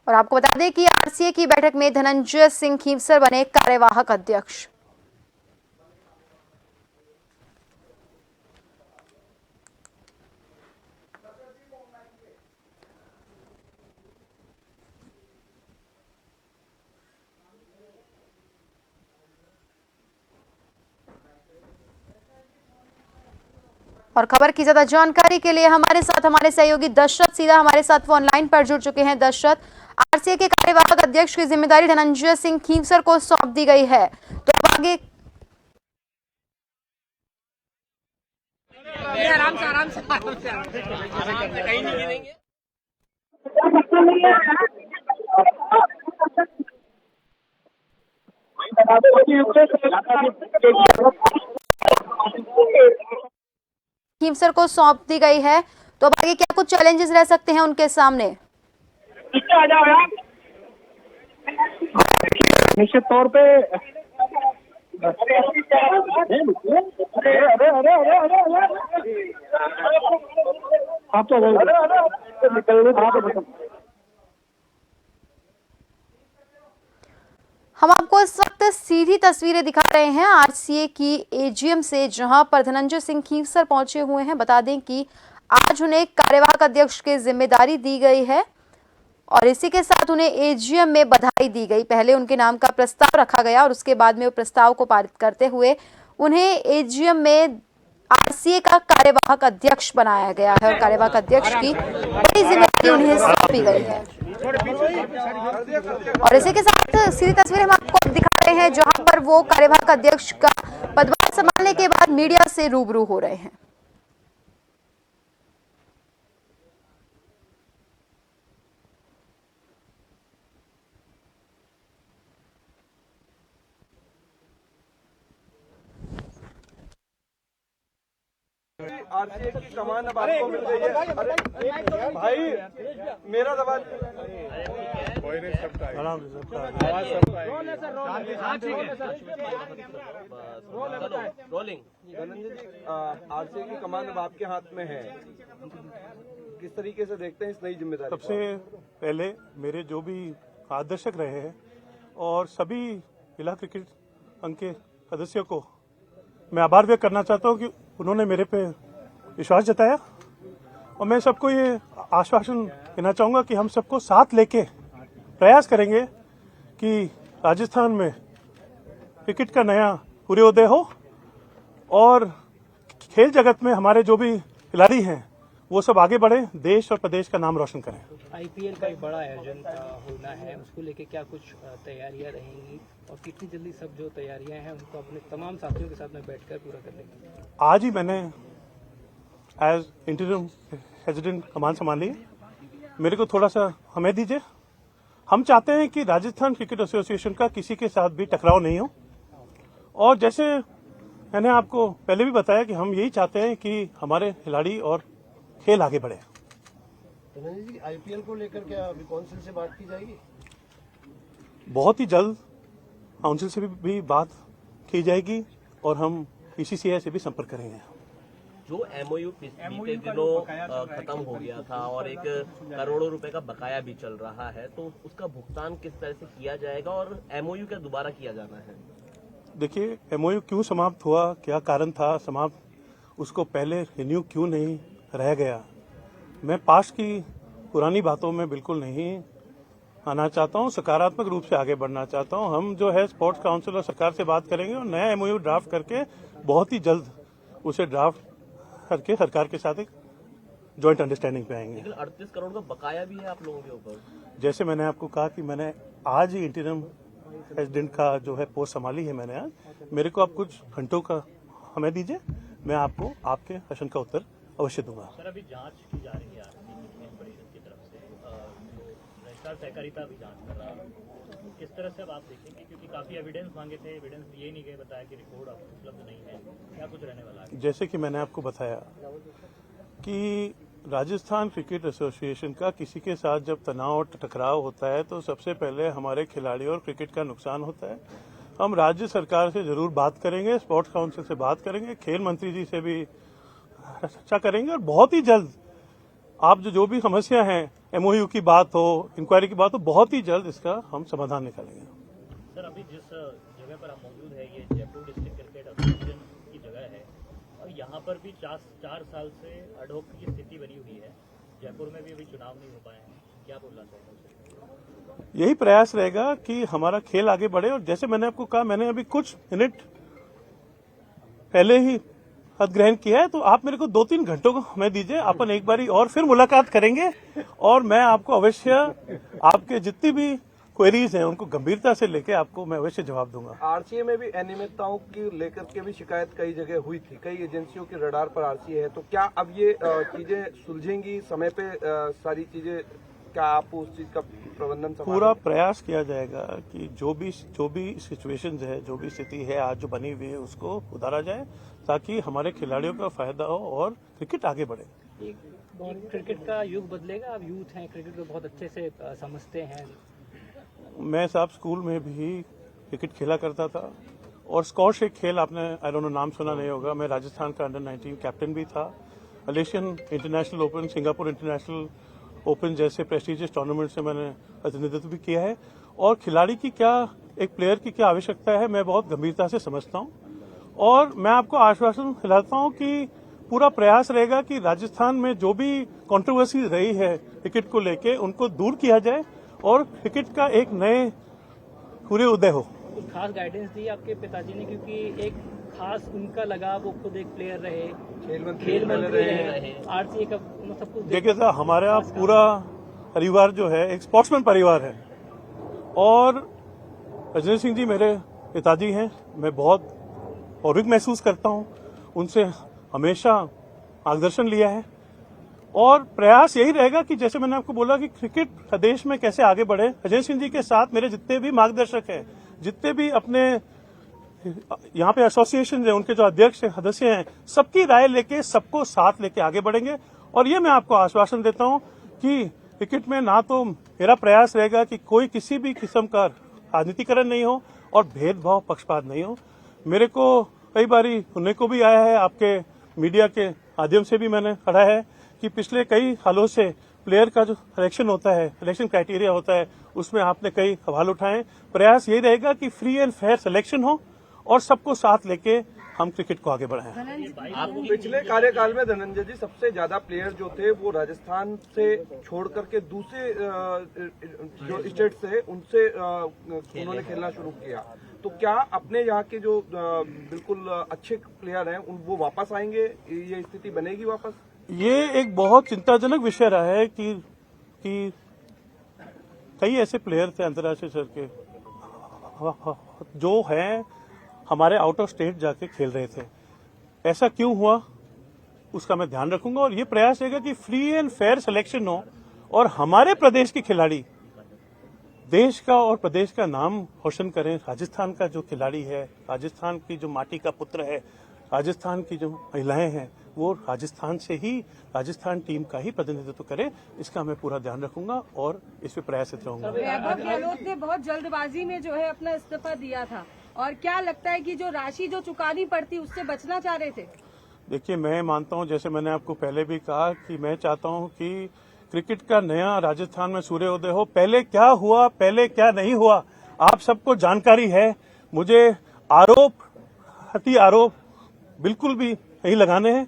और आपको बता दें कि आरसीए की बैठक में धनंजय सिंह खींवसर बने कार्यवाहक अध्यक्ष। और खबर की ज्यादा जानकारी के लिए हमारे साथ हमारे सहयोगी दशरथ सीधा हमारे साथ वो ऑनलाइन पर जुड़ चुके हैं। दशरथ, आरसीए के कार्यवाहक अध्यक्ष की जिम्मेदारी धनंजय सिंह खींवसर को सौंप दी गई है, तो अब आगे आराम से कहीं नहीं गिरेंगे। खींवसर को सौंप दी गई है, तो अब आगे क्या कुछ चैलेंजेस रह सकते हैं उनके सामने? निश्चित तौर पे आप तो हम आपको इस वक्त सीधी तस्वीरें दिखा रहे हैं आरसीए की एजीएम से, जहां पर धनंजय सिंह खींवसर पहुंचे हुए हैं। बता दें कि आज उन्हें कार्यवाहक अध्यक्ष की जिम्मेदारी दी गई है और इसी के साथ उन्हें एजीएम में बधाई दी गई। पहले उनके नाम का प्रस्ताव रखा गया और उसके बाद में वो प्रस्ताव को पारित करते हुए उन्हें एजीएम में आरसीए का कार्यवाहक अध्यक्ष बनाया गया है और कार्यवाहक अध्यक्ष की बड़ी जिम्मेदारी उन्हें सौंपी गई है। और इसी के साथ सीधी तस्वीरें हम आपको दिखा रहे हैं जहां पर वो कार्यवाहक अध्यक्ष का पदभार संभालने के बाद मीडिया से रूबरू हो रहे हैं। आरसीए की कमान अब आपको मिल गई है। अरे भाई मेरा दबा रोलिंग। धनंजय जी, आरसीए की कमान अब आपके हाथ में है, किस तरीके से देखते हैं इस नई जिम्मेदारी? सबसे पहले मेरे जो भी मार्गदर्शक रहे हैं और सभी जिला क्रिकेट संघ के सदस्यों को मैं आभार व्यक्त करना चाहता हूं कि उन्होंने मेरे पे विश्वास जताया और मैं सबको ये आश्वासन देना चाहूंगा कि हम सबको साथ लेके प्रयास करेंगे कि राजस्थान में क्रिकेट का नया सूर्योदय हो और खेल जगत में हमारे जो भी खिलाड़ी हैं वो सब आगे बढ़े, देश और प्रदेश का नाम रोशन करें। आईपीएल का एक बड़ा आयोजन होना है, उसको लेके क्या कुछ तैयारियां रहेंगी और कितनी जल्दी सब जो तैयारियां हैं उनको अपने तमाम साथियों के साथ में बैठकर पूरा कर लेंगे? आज ही मैंने एज इंटरिम प्रेसिडेंट कमान संभाली। मेरे को थोड़ा सा हमें दीजिए। हम चाहते हैं कि राजस्थान क्रिकेट एसोसिएशन का किसी के साथ भी टकराव नहीं हो और जैसे मैंने आपको पहले भी बताया कि हम यही चाहते हैं कि हमारे खिलाड़ी और खेल आगे बढ़े। धनंजय जी, आईपीएल को लेकर क्या अभी काउंसिल से बात की जाएगी? बहुत ही जल्द काउंसिल से भी बात की जाएगी और हम बीसीसीआई से भी संपर्क करेंगे। जो एमओयू पिछले दिनों खत्म हो गया था और 1 करोड़ रुपए का बकाया भी चल रहा है, तो उसका भुगतान किस तरह से किया जाएगा और एमओयू क्या दोबारा किया जाना है? देखिए, एमओयू क्यों समाप्त हुआ, क्या कारण था समाप्त, उसको पहले रिन्यू क्यों नहीं रह गया, मैं पास्ट की पुरानी बातों में बिल्कुल नहीं आना चाहता हूं। सकारात्मक रूप से आगे बढ़ना चाहता हूं। हम जो है स्पोर्ट्स काउंसिल और सरकार से बात करेंगे और नया एमओयू ड्राफ्ट करके बहुत ही जल्द उसे ड्राफ्ट करके सरकार के साथ एक जॉइंट अंडरस्टैंडिंग पे आएंगे। 38 करोड़ का बकाया भी है आप लोगों के ऊपर। जैसे मैंने आपको कहा कि मैंने आज ही इंटरिम प्रेसिडेंट का जो है पोस्ट संभाली है मैंने आज। मेरे को आप कुछ घंटों का हमें दीजिए, मैं आपको आपके प्रश्न का उत्तर अवश्य दूंगा। सर, अभी जांच की जा रही है आरसीए परिषद की तरफ से, रजिस्ट्रार सहकारिता भी जांच कर रहा है, किस तरह से अब आप देखेंगे, क्योंकि काफी एविडेंस मांगे थे, एविडेंस ये नहीं गए, बताया कि रिकॉर्ड उपलब्ध नहीं है, क्या कुछ रहने वाला है? जैसे कि मैंने आपको बताया कि राजस्थान क्रिकेट एसोसिएशन का किसी के साथ जब तनाव टकराव होता है तो सबसे पहले हमारे खिलाड़ियों और क्रिकेट का नुकसान होता है। हम राज्य सरकार से जरूर बात करेंगे, स्पोर्ट्स काउंसिल से बात करेंगे, खेल मंत्री जी से भी चर्चा करेंगे और बहुत ही जल्द आप जो भी समस्या हैं एमओयू की बात हो, इंक्वायरी की बात हो, बहुत ही जल्द इसका हम समाधान निकालेंगे। सर अभी जिस जगह पर आप मौजूद है ये जयपुर डिस्ट्रिक्ट क्रिकेट एसोसिएशन की जगह है और यहाँ पर भी 4 साल से अडोक की स्थिति बनी हुई है। जयपुर में भी अभी चुनाव नहीं हो पाए हैं, क्या बोलना चाहेंगे? यही प्रयास रहेगा कि हमारा खेल आगे बढ़े। और जैसे मैंने आपको कहा, मैंने अभी कुछ मिनट पहले ही पद ग्रहण किया है, तो आप मेरे को 2-3 घंटों को हमें दीजिए, अपन एक बारी और फिर मुलाकात करेंगे और मैं आपको अवश्य आपके जितनी भी क्वेरीज हैं उनको गंभीरता से लेके आपको मैं अवश्य जवाब दूंगा। आरसीए में भी अनियमितताओं की लेकर के भी शिकायत कई जगह हुई थी, कई एजेंसियों के रडार पर आरसीए है, तो क्या अब ये चीजें सुलझेंगी समय पे? सारी चीजें क्या आप उस चीज का प्रबंधन पूरा प्रयास किया जाएगा कि जो भी सिचुएशंस है, जो भी स्थिति है आज जो बनी हुई है उसको उतारा जाए ताकि हमारे खिलाड़ियों का फायदा हो और क्रिकेट आगे बढ़े। क्रिकेट का युग बदलेगा, अब यूथ हैं, क्रिकेट को बहुत अच्छे से समझते हैं। मैं साहब स्कूल में भी क्रिकेट खेला करता था और स्कॉश एक खेल आपने आई डोंट नो नाम सुना नहीं होगा, मैं राजस्थान का अंडर-19 कैप्टन भी था। Malaysian international open, Singapore international open जैसे प्रेस्टिजियस टूर्नामेंट से मैंने प्रतिनिधित्व भी किया है। और खिलाड़ी की क्या, एक प्लेयर की क्या आवश्यकता है मैं बहुत गंभीरता से समझता हूं और मैं आपको आश्वासन दिलाता हूं कि पूरा प्रयास रहेगा कि राजस्थान में जो भी कंट्रोवर्सी रही है क्रिकेट को लेके उनको दूर किया जाए और क्रिकेट का एक नए पूरे उदय हो। कुछ खास गाइडेंस दी आपके पिताजी ने, क्योंकि एक खास उनका लगाव, वो खुद एक प्लेयर रहे, खेल मंत्री रहे, आरसीए का सब कुछ। देखिए साहब, हमारा पूरा परिवार जो है एक स्पोर्ट्समैन परिवार है और रजनीश सिंह जी मेरे पिताजी हैं। मैं बहुत गौरव महसूस करता हूं, उनसे हमेशा मार्गदर्शन लिया है और प्रयास यही रहेगा कि जैसे मैंने आपको बोला कि क्रिकेट प्रदेश में कैसे आगे बढ़े। अजय सिंह जी के साथ मेरे जितने भी मार्गदर्शक हैं, जितने भी अपने यहाँ पे एसोसिएशन है, उनके जो अध्यक्ष सदस्य हैं, सबकी राय लेके सबको साथ लेके आगे बढ़ेंगे। और ये मैं आपको आश्वासन देता हूं कि क्रिकेट में ना तो मेरा प्रयास रहेगा कि कोई किसी भी किस्म का राजनीतिकरण नहीं हो और भेदभाव पक्षपात नहीं हो। मेरे को कई बारी सुनने को भी आया है, आपके मीडिया के माध्यम से भी मैंने पढ़ा है कि पिछले कई सालों से प्लेयर का जो सिलेक्शन होता है, सिलेक्शन क्राइटेरिया होता है, उसमें आपने कई सवाल उठाए। प्रयास यही रहेगा कि फ्री एंड फेयर सिलेक्शन हो और सबको साथ लेके हम क्रिकेट को आगे बढ़ाएं। पिछले कार्यकाल में धनंजय जी सबसे ज्यादा प्लेयर जो थे वो राजस्थान से छोड़ करके दूसरे जो स्टेट से उनसे उन्होंने खेलना शुरू किया, तो क्या अपने यहाँ के जो बिल्कुल अच्छे प्लेयर हैं वो वापस आएंगे? ये स्थिति बनेगी वापस? ये एक बहुत चिंताजनक विषय रहा है कि कई ऐसे प्लेयर थे अंतर्राष्ट्रीय स्तर के जो हैं हमारे आउट ऑफ स्टेट जाके खेल रहे थे। ऐसा क्यों हुआ उसका मैं ध्यान रखूंगा और ये प्रयास रहेगा कि फ्री एंड फेयर सिलेक्शन हो और हमारे प्रदेश के खिलाड़ी देश का और प्रदेश का नाम रोशन करें। राजस्थान का जो खिलाड़ी है, राजस्थान की जो माटी का पुत्र है, राजस्थान की जो महिलाएं हैं, वो राजस्थान से ही, राजस्थान टीम का ही प्रतिनिधित्व करे, इसका मैं पूरा ध्यान रखूंगा और इस पे प्रयासरत रहूंगा। वैभव गहलोत ने बहुत जल्दबाजी में जो है अपना इस्तीफा दिया था और क्या लगता है कि जो राशि जो चुकानी पड़ती उससे बचना चाह रहे थे? देखिए, मैं मानता हूं, जैसे मैंने आपको पहले भी कहा कि मैं चाहता हूं कि क्रिकेट का नया राजस्थान में सूर्योदय हो। पहले क्या हुआ, पहले क्या नहीं हुआ, आप सबको जानकारी है। मुझे आरोप बिल्कुल भी नहीं लगाने हैं।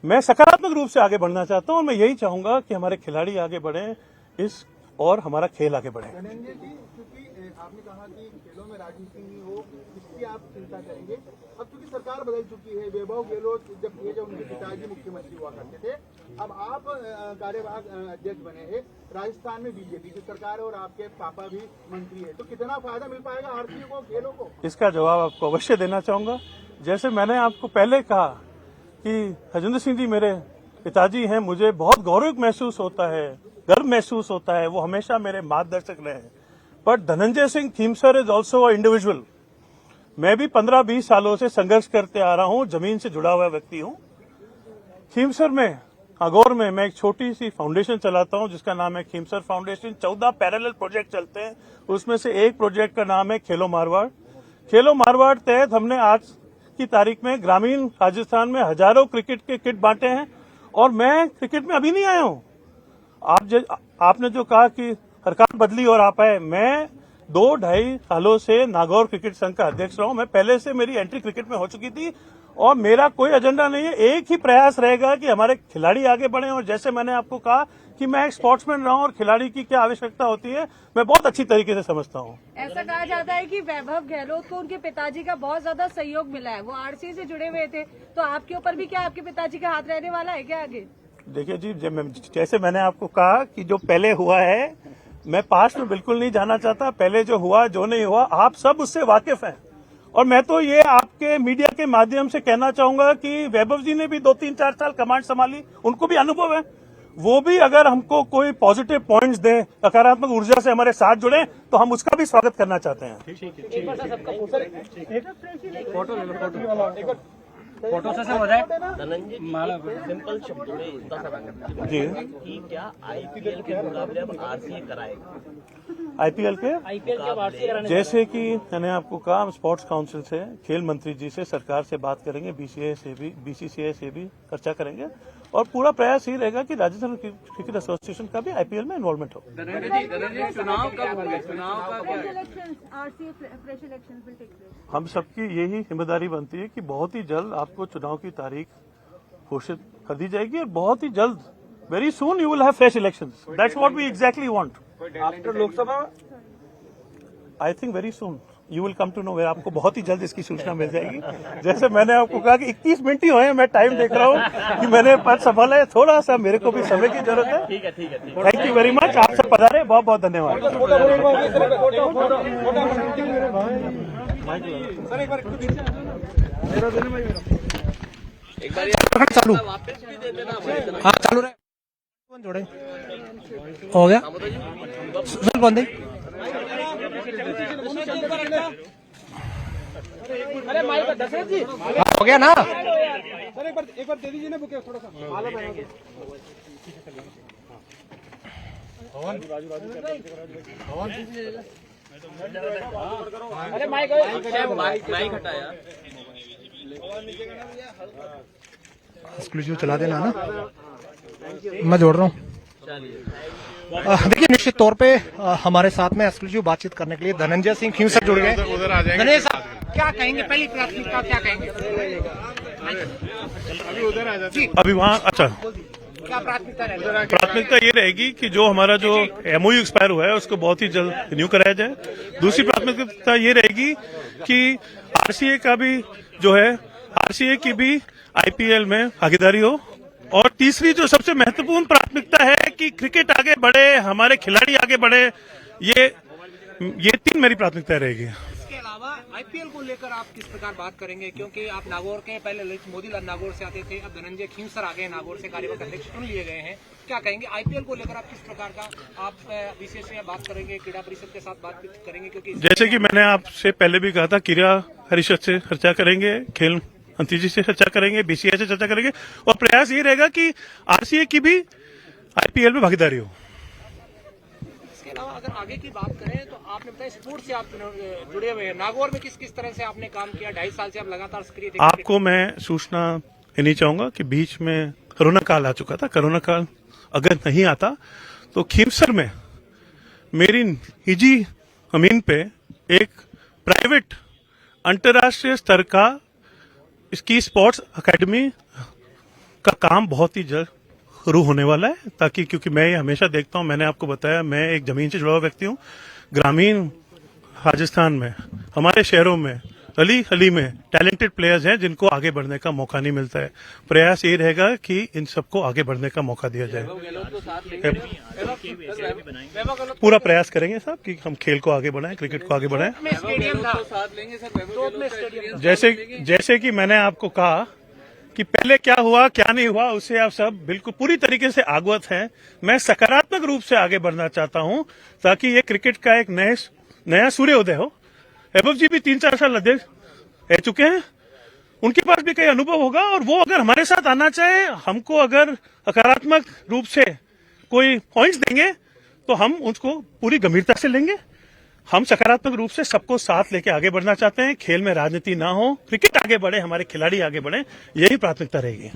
मैं सकारात्मक रूप से आगे बढ़ना चाहता हूं और मैं यही चाहूंगा कि हमारे खिलाड़ी आगे बढ़ें इस और हमारा खेल आगे बढ़े। धनंजय जी, क्योंकि आपने कहा कि खेलों में राजनीति नहीं हो, इसकी आप चिंता करेंगे। अब क्योंकि सरकार बदल चुकी है, वैभव गहलोत जब उनके पिताजी मुख्यमंत्री हुआ करते थे, अब आप कार्यवाहक अध्यक्ष बने हैं। राजस्थान में बीजेपी की सरकार है और आपके पापा भी मंत्री है, तो कितना फायदा मिल पाएगा आरसीए को, खेलों को? इसका जवाब आपको अवश्य देना चाहूंगा। जैसे मैंने आपको पहले कहा कि हरजिंदर सिंह जी मेरे पिताजी हैं, मुझे बहुत गौरव महसूस होता है, गर्व महसूस होता है, वो हमेशा मेरे मार्गदर्शक रहे हैं। But Dhananjay Singh Khimsar is also a individual. मैं भी 15-20 सालों से संघर्ष करते आ रहा हूं, जमीन से जुड़ा हुआ व्यक्ति हूं। खीमसर में, नागौर में मैं एक छोटी सी फाउंडेशन चलाता हूं जिसका नाम है खीमसर फाउंडेशन। 14 पैरेलल प्रोजेक्ट चलते हैं, उसमें से एक प्रोजेक्ट का नाम है खेलो मारवाड़। खेलो मारवाड़ तहत हमने आज की तारीख में ग्रामीण राजस्थान में हजारों क्रिकेट के किट बांटे हैं और मैं क्रिकेट में अभी नहीं आया हूं। आपने जो कहा कि सरकार बदली और आप आए, मैं 2-2.5 सालों से नागौर क्रिकेट संघ का अध्यक्ष रहा हूं। मैं पहले से मेरी एंट्री क्रिकेट में हो चुकी थी और मेरा कोई एजेंडा नहीं है। एक ही प्रयास रहेगा कि हमारे खिलाड़ी आगे बढ़े। और जैसे मैंने आपको कहा कि मैं एक स्पोर्ट्समैन रहा हूं और खिलाड़ी की क्या आवश्यकता होती है मैं बहुत अच्छी तरीके से समझता हूं। ऐसा कहा जाता है कि वैभव गहलोत को उनके पिताजी का बहुत ज्यादा सहयोग मिला है, वो आरसीए से जुड़े हुए थे, तो आपके ऊपर भी क्या आपके पिताजी का हाथ रहने वाला है क्या आगे? देखिए जी, जैसे मैंने आपको कहा कि जो पहले हुआ है मैं पास्ट में बिल्कुल नहीं जाना चाहता। पहले जो हुआ जो नहीं हुआ आप सब उससे वाकिफ हैं। और मैं तो ये आपके मीडिया के माध्यम से कहना चाहूंगा कि वैभव जी ने भी 2-3-4 साल कमांड संभाली, उनको भी अनुभव है। वो भी अगर हमको कोई पॉजिटिव पॉइंट्स दें, सकारात्मक ऊर्जा से हमारे साथ जुड़े तो हम उसका भी स्वागत करना चाहते हैं। फोटो से हो जाए। धनंजय जी, सिंपल शब्दों में इतना सा जी, कि क्या आईपीएल के मुकाबले अब आरसीए कराएगा? आईपीएल के जैसे कि मैंने आपको कहा, हम स्पोर्ट्स काउंसिल से, खेल मंत्री जी से, सरकार से बात करेंगे, बीसीसीआई से भी चर्चा करेंगे और पूरा प्रयास ये रहेगा कि राजस्थान क्रिकेट एसोसिएशन का भी आईपीएल में इन्वॉल्वमेंट हो। चुनाव कब होंगे? हम सबकी यही जिम्मेदारी बनती है कि बहुत ही जल्द आपको चुनाव की तारीख घोषित कर दी जाएगी और बहुत ही जल्द, very soon you will have fresh elections. That's what we exactly want. After Lok Sabha I think very soon you will come to know where. आपको बहुत ही जल्द इसकी सूचना मिल जाएगी। जैसे मैंने आपको कहा कि 21 मिनट ही हुए हैं, मैं टाइम देख रहा हूँ कि मैंने पद संभाला है, थोड़ा सा मेरे को भी समय की जरूरत है। ठीक है। Thank you very much. आप सब पधारे, बहुत बहुत धन्यवाद। एक बार चालू वापस भी दे देना हमारे हाँ चालू रहे। कौन जोड़े हो गया सर? कौन दे? हो गया ना? सर एक बार दे दीजिए ना बुके, थोड़ा सा माला बना के। अरे माइक हटाया। एक्सक्लूसिव चला देना ना, मैं जोड़ रहा हूँ। देखिए, निश्चित तौर पे हमारे साथ में एक्सक्लूसिव बातचीत करने के लिए धनंजय सिंह खींवसर जुड़ गए। धनंजय साहब, क्या कहेंगे? पहली प्राथमिकता क्या कहेंगे? अभी वहाँ अच्छा, क्या प्राथमिकता रहेगी? प्राथमिकता ये रहेगी कि जो हमारा जो एमओयू एक्सपायर हुआ है उसको बहुत ही जल्द रिन्यू कराया जाए। दूसरी प्राथमिकता ये रहेगी कि आरसीए का भी जो है, आरसीए की भी आईपीएल में भागीदारी हो। और तीसरी जो सबसे महत्वपूर्ण प्राथमिकता है कि क्रिकेट आगे बढ़े, हमारे खिलाड़ी आगे बढ़े। ये 3 मेरी प्राथमिकता रहेगी। इसके अलावा आईपीएल को लेकर आप किस प्रकार बात करेंगे? क्योंकि आप नागौर के, पहले ललित मोदी नागौर से आते थे, अब धनंजय खींवसर आ गए, नागौर से कार्यवाहक अध्यक्ष चुन लिए गए हैं। क्या कहेंगे आईपीएल को लेकर? आप किस प्रकार का आप विशेष में बात करेंगे, क्रीड़ा परिषद के साथ बात करेंगे? क्योंकि जैसे कि मैंने आपसे पहले भी कहा था, क्रीड़ा परिषद से चर्चा करेंगे, खेल मंत्री जी से चर्चा करेंगे, बीसीसीआई से चर्चा करेंगे और प्रयास ये रहेगा कि आरसीए की भी आईपीएल में भागीदारी हो। इसके अलावा अगर आगे की बात करें तो आपने बताया स्पोर्ट्स से आप जुड़े हुए हैं। नागौर में किस किस तरह से आपने काम किया? 2.5 साल से आप लगातार सक्रिय थे। आपको मैं सूचना देनी चाहूंगा कि बीच में कोरोना काल आ चुका था। कोरोना काल अगर नहीं आता तो खींवसर में मेरी निजी जमीन पे एक प्राइवेट अंतर्राष्ट्रीय स्तर का इसकी स्पोर्ट्स एकेडमी का काम बहुत ही जल्द शुरू होने वाला है। ताकि, क्योंकि मैं ये हमेशा देखता हूं, मैंने आपको बताया मैं एक जमीन से जुड़ा हुआ व्यक्ति हूं। ग्रामीण राजस्थान में, हमारे शहरों में, गली में टैलेंटेड प्लेयर्स हैं जिनको आगे बढ़ने का मौका नहीं मिलता है। प्रयास ये रहेगा कि इन सबको आगे बढ़ने का मौका दिया जाए। पूरा प्रयास करेंगे साहब कि हम खेल को आगे बढ़ाएं, क्रिकेट को आगे बढ़ाएं। जैसे कि मैंने आपको कहा कि पहले क्या हुआ क्या नहीं हुआ उससे आप सब बिल्कुल पूरी तरीके से अवगत हैं। मैं सकारात्मक रूप से आगे बढ़ना चाहता हूं ताकि ये क्रिकेट का एक नया सूर्योदय हो। वैभव जी भी 3-4 साल अध्यक्ष रह चुके हैं, उनके पास भी कई अनुभव होगा और वो अगर हमारे साथ आना चाहे, हमको अगर सकारात्मक रूप से कोई पॉइंट्स देंगे तो हम उसको पूरी गंभीरता से लेंगे हम सकारात्मक रूप से सबको साथ लेके आगे बढ़ना चाहते हैं। खेल में राजनीति ना हो, क्रिकेट आगे बढ़े, हमारे खिलाड़ी आगे बढ़े, यही प्राथमिकता रहेगी।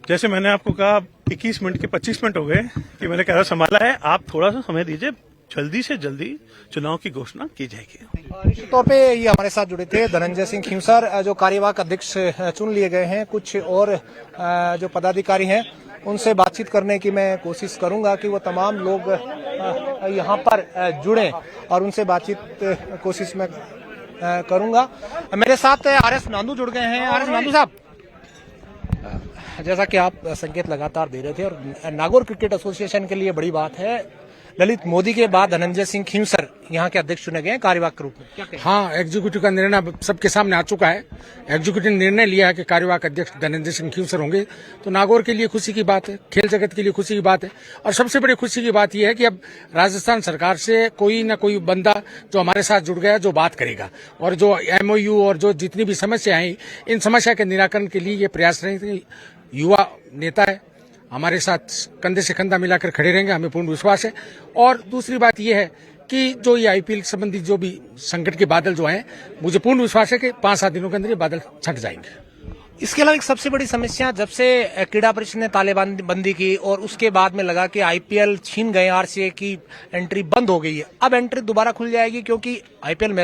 जैसे मैंने आपको कहा 21 मिनट के 25 मिनट हो गए कि मैंने कैमरा संभाला है, आप थोड़ा सा समय दीजिए, जल्दी से जल्दी चुनाव की घोषणा की जाएगी। निश्चित तौर पे ये हमारे साथ जुड़े थे धनंजय सिंह खींवसर, जो कार्यवाहक अध्यक्ष चुन लिए गए हैं। कुछ और जो पदाधिकारी हैं उनसे बातचीत करने की मैं कोशिश करूंगा कि वो तमाम लोग यहाँ पर जुड़े और उनसे बातचीत कोशिश में करूंगा। मेरे साथ आरएस नांदू जुड़ गए हैं। आरएस नांदू साहब, जैसा कि आप संकेत लगातार दे रहे थे और नागौर क्रिकेट एसोसिएशन के लिए बड़ी बात है, ललित मोदी के बाद धनंजय सिंह खींवसर यहाँ के अध्यक्ष चुने गए हैं कार्यवाहक के रूप में। क्या कहें? हाँ, एग्जीक्यूटिव का निर्णय सबके सामने आ चुका है। एग्जीक्यूटिव ने निर्णय लिया है कि कार्यवाहक अध्यक्ष धनंजय सिंह खींवसर होंगे, तो नागौर के लिए खुशी की बात है, खेल जगत के लिए खुशी की बात है। और सबसे बड़ी खुशी की बात यह है कि अब राजस्थान सरकार से कोई न कोई बंदा जो हमारे साथ जुड़ गया, जो बात करेगा और जो MOU और जो जितनी भी समस्या आई, इन समस्या के निराकरण के लिए ये प्रयास रहेंगे। युवा नेता है, हमारे साथ कंधे से कंधा मिलाकर खड़े रहेंगे, हमें पूर्ण विश्वास है। और दूसरी बात यह है कि जो ये IPL संबंधी जो भी संकट के बादल जो हैं, मुझे पूर्ण विश्वास है कि 5-7 दिनों के अंदर ये बादल छट जाएंगे। इसके अलावा एक सबसे बड़ी समस्या, जब से क्रीड़ा परिषद ने तालेबंदी की और उसके बाद में लगा कि IPL छीन गए, RCA की एंट्री बंद हो गई है, अब एंट्री दोबारा खुल जाएगी क्योंकि IPL मैच